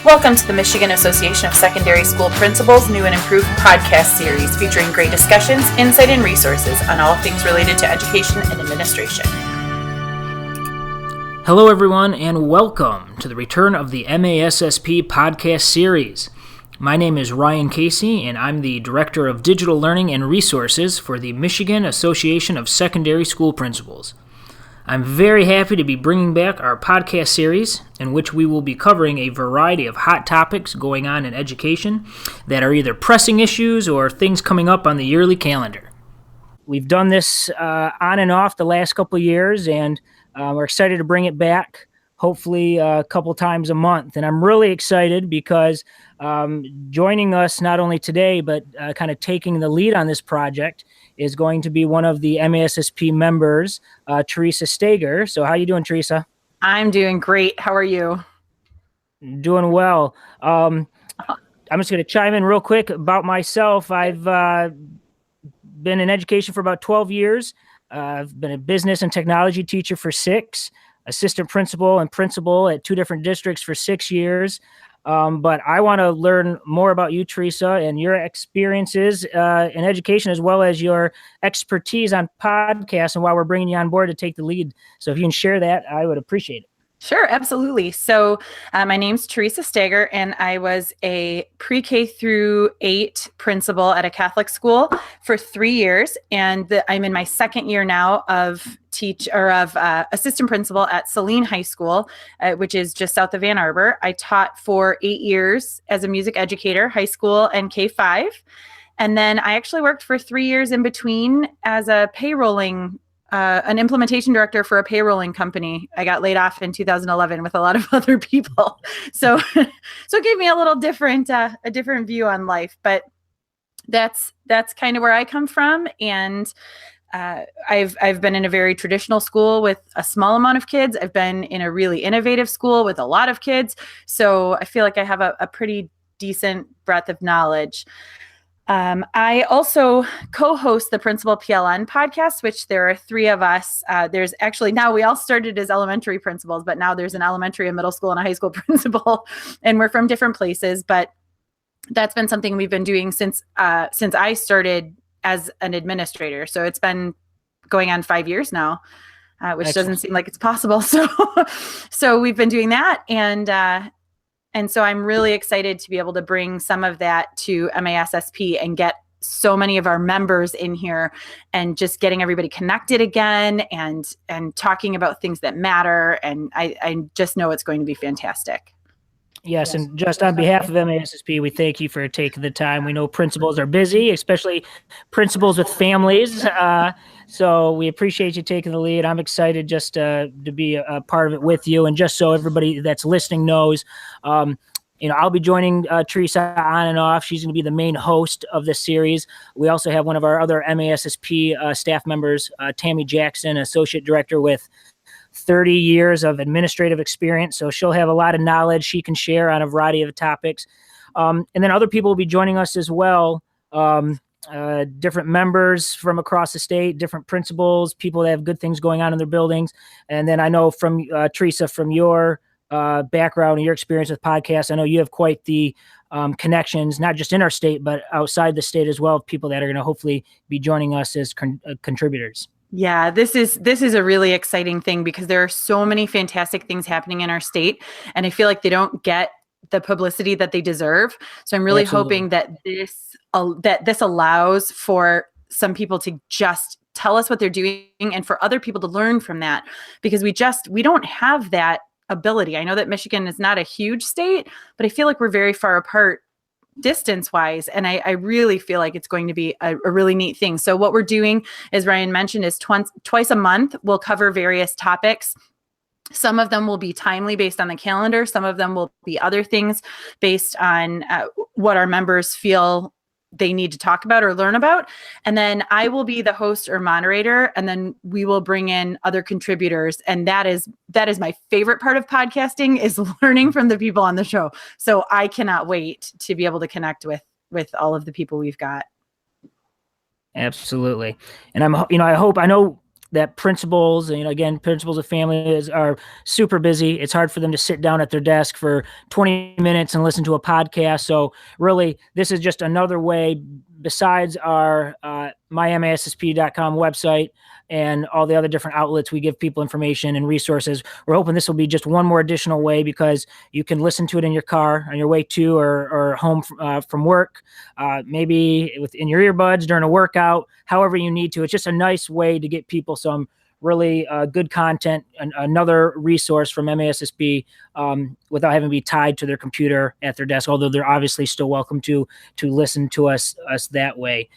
Welcome to the Michigan Association of Secondary School Principals New and Improved Podcast Series, featuring great discussions, insight, and resources on all things related to education and administration. Hello, everyone, and welcome to the return of the MASSP Podcast Series. My name is Ryan Cayce, and I'm the Director of Digital Learning and Resources for the Michigan Association of Secondary School Principals. I'm very happy to be bringing back our podcast series, in which we will be covering a variety of hot topics going on in education that are either pressing issues or things coming up on the yearly calendar. We've done this on and off the last couple of years, and we're excited to bring it back, hopefully a couple times a month. And I'm really excited because joining us not only today, but kind of taking the lead on this project is going to be one of the MASSP members, Theresa Stager. So how you doing, Theresa? I'm doing great. How are you? Doing well. I'm just going to chime in real quick about myself. I've been in education for about 12 years. I've been a business and technology teacher for 6, assistant principal and principal at 2 different districts for 6 years. But I want to learn more about you, Theresa, and your experiences in education, as well as your expertise on podcasts and why we're bringing you on board to take the lead. So if you can share that, I would appreciate it. Sure, absolutely. So my name's Theresa Stager, and I was a pre-K through 8 principal at a Catholic school for 3 years. And I'm in my second year now of assistant principal at Saline High School, which is just south of Ann Arbor. I taught for 8 years as a music educator, high school and K-5. And then I actually worked for 3 years in between as a an implementation director for a payrolling company. I got laid off in 2011 with a lot of other people. So it gave me a little different view on life, but that's kind of where I come from. And I've been in a very traditional school with a small amount of kids. I've been in a really innovative school with a lot of kids. So I feel like I have a pretty decent breadth of knowledge. I also co-host the Principal PLN podcast, which there are 3 of us. There's actually, now we all started as elementary principals, but now there's an elementary, a middle school, and a high school principal, and we're from different places. But that's been something we've been doing since I started as an administrator. So it's been going on 5 years now, which Excellent. Doesn't seem like it's possible. So we've been doing that. And so I'm really excited to be able to bring some of that to MASSP and get so many of our members in here and just getting everybody connected again and talking about things that matter. And I just know it's going to be fantastic. Yes, and just on behalf of MASSP, we thank you for taking the time. We know principals are busy, especially principals with families. So we appreciate you taking the lead. I'm excited just to be a part of it with you. And just so everybody that's listening knows, I'll be joining Theresa on and off. She's going to be the main host of this series. We also have one of our other MASSP staff members, Tammy Jackson, Associate Director with 30 years of administrative experience. So she'll have a lot of knowledge she can share on a variety of topics. And then other people will be joining us as well. Different members from across the state, different principals, people that have good things going on in their buildings. And then I know from Theresa, from your background and your experience with podcasts, I know you have quite the connections, not just in our state, but outside the state as well, people that are going to hopefully be joining us as contributors. Yeah, this is a really exciting thing because there are so many fantastic things happening in our state, and I feel like they don't get the publicity that they deserve. So I'm really Absolutely. hoping that this allows for some people to just tell us what they're doing and for other people to learn from that, because we don't have that ability. I know that Michigan is not a huge state, but I feel like we're very far apart distance-wise, and I really feel like it's going to be a really neat thing. So what we're doing, as Ryan mentioned, is twice a month we'll cover various topics. Some of them will be timely based on the calendar. Some of them will be other things based on what our members feel they need to talk about or learn about. And then I will be the host or moderator, and then we will bring in other contributors. And that is my favorite part of podcasting, is learning from the people on the show. So I cannot wait to be able to connect with all of the people we've got. Absolutely. And I know that principals, again, principals of families are super busy. It's hard for them to sit down at their desk for 20 minutes and listen to a podcast. So really, this is just another way besides our mymassp.com website and all the other different outlets we give people information and resources. We're hoping this will be just one more additional way, because you can listen to it in your car on your way to or home from work, maybe in your earbuds during a workout, however you need to. It's just a nice way to get people some really good content, and another resource from MASSP without having to be tied to their computer at their desk, although they're obviously still welcome to listen to us that way.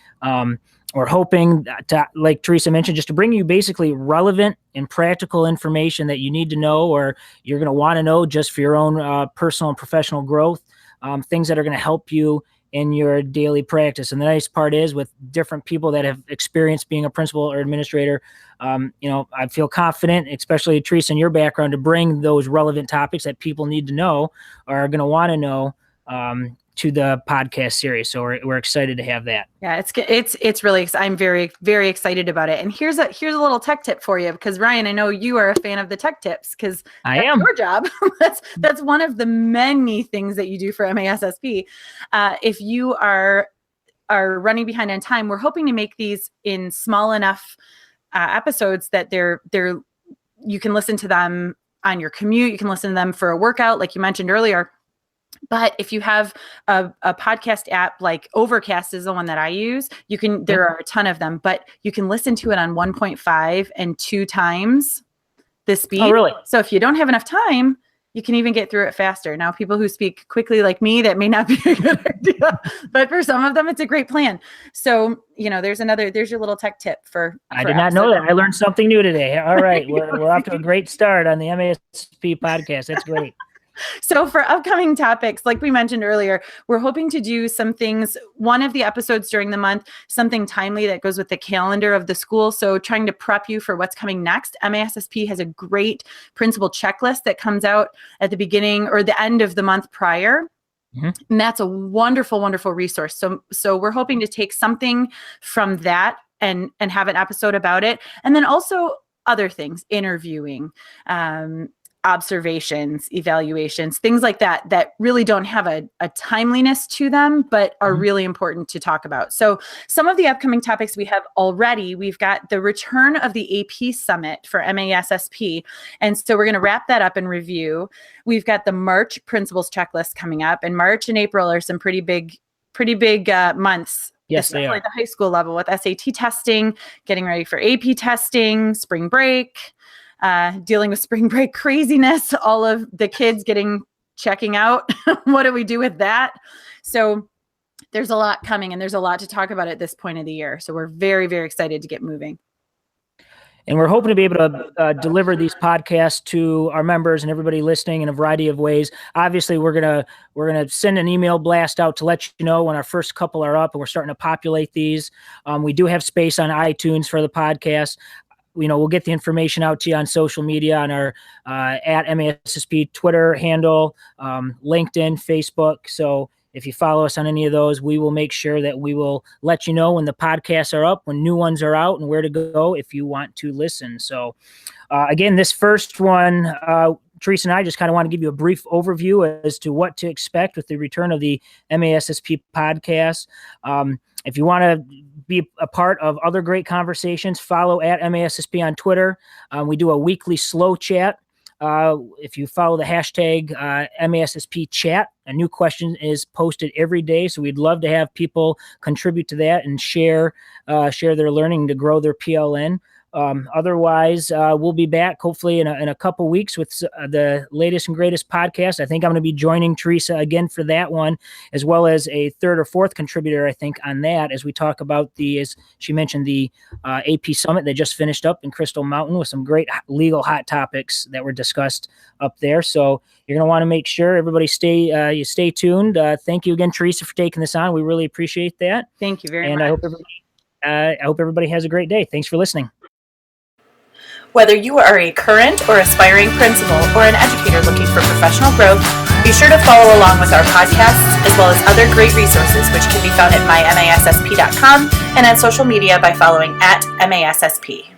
We're hoping to, like Theresa mentioned, just to bring you basically relevant and practical information that you need to know, or you're going to want to know just for your own personal and professional growth, things that are going to help you in your daily practice. And the nice part is, with different people that have experienced being a principal or administrator, I feel confident, especially Theresa in your background, to bring those relevant topics that people need to know or are going to want to know to the podcast series. So we're excited to have that. Yeah, it's really, I'm very, very excited about it. And here's a little tech tip for you, because Ryan, I know you are a fan of the tech tips, because I am. Your job. that's one of the many things that you do for MASSP. If you are running behind on time, we're hoping to make these in small enough episodes that they're you can listen to them on your commute. You can listen to them for a workout, like you mentioned earlier. But if you have a podcast app like Overcast is the one that I use, there are a ton of them, but you can listen to it on 1.5 and 2 times the speed. Oh, really? So if you don't have enough time, you can even get through it faster. Now, people who speak quickly like me, that may not be a good idea, but for some of them, it's a great plan. So, there's your little tech tip for I did not know that. I learned something new today. All right. We're off to a great start on the MASP podcast. That's great. So for upcoming topics, like we mentioned earlier, we're hoping to do some things, one of the episodes during the month, something timely that goes with the calendar of the school. So trying to prep you for what's coming next. MASSP has a great principal checklist that comes out at the beginning or the end of the month prior. Mm-hmm. And that's a wonderful, wonderful resource. So we're hoping to take something from that and have an episode about it. And then also other things, interviewing, observations, evaluations, things like that really don't have a timeliness to them, but are really important to talk about. So some of the upcoming topics we have already, we've got the return of the AP Summit for MASSP. And so we're going to wrap that up and review. We've got the March Principals Checklist coming up, and March and April are some pretty big months. Yes, they are. At the high school level with SAT testing, getting ready for AP testing, spring break, dealing with spring break craziness, all of the kids checking out. What do we do with that? So there's a lot coming, and there's a lot to talk about at this point of the year. So we're very, very excited to get moving. And we're hoping to be able to deliver these podcasts to our members and everybody listening in a variety of ways. Obviously, we're gonna send an email blast out to let you know when our first couple are up, and we're starting to populate these. We do have space on iTunes for the podcast. We'll get the information out to you on social media, on our at MASSP Twitter handle, LinkedIn, Facebook. So if you follow us on any of those, we will make sure that we will let you know when the podcasts are up, when new ones are out, and where to go if you want to listen. So again, this first one, Theresa and I just kind of want to give you a brief overview as to what to expect with the return of the MASSP podcast. If you want to be a part of other great conversations, follow at MASSP on Twitter. We do a weekly slow chat. If you follow the hashtag MASSP chat, a new question is posted every day. So we'd love to have people contribute to that and share their learning to grow their PLN. Otherwise, we'll be back hopefully in a couple weeks with the latest and greatest podcast. I think I'm going to be joining Theresa again for that one, as well as a third or fourth contributor, I think, on that, as we talk about as she mentioned, the AP Summit that just finished up in Crystal Mountain with some great legal hot topics that were discussed up there. So you're going to want to make sure everybody you stay tuned. Thank you again, Theresa, for taking this on. We really appreciate that. Thank you very much. And I hope everybody has a great day. Thanks for listening. Whether you are a current or aspiring principal or an educator looking for professional growth, be sure to follow along with our podcasts as well as other great resources which can be found at mymassp.com and on social media by following at MASSP.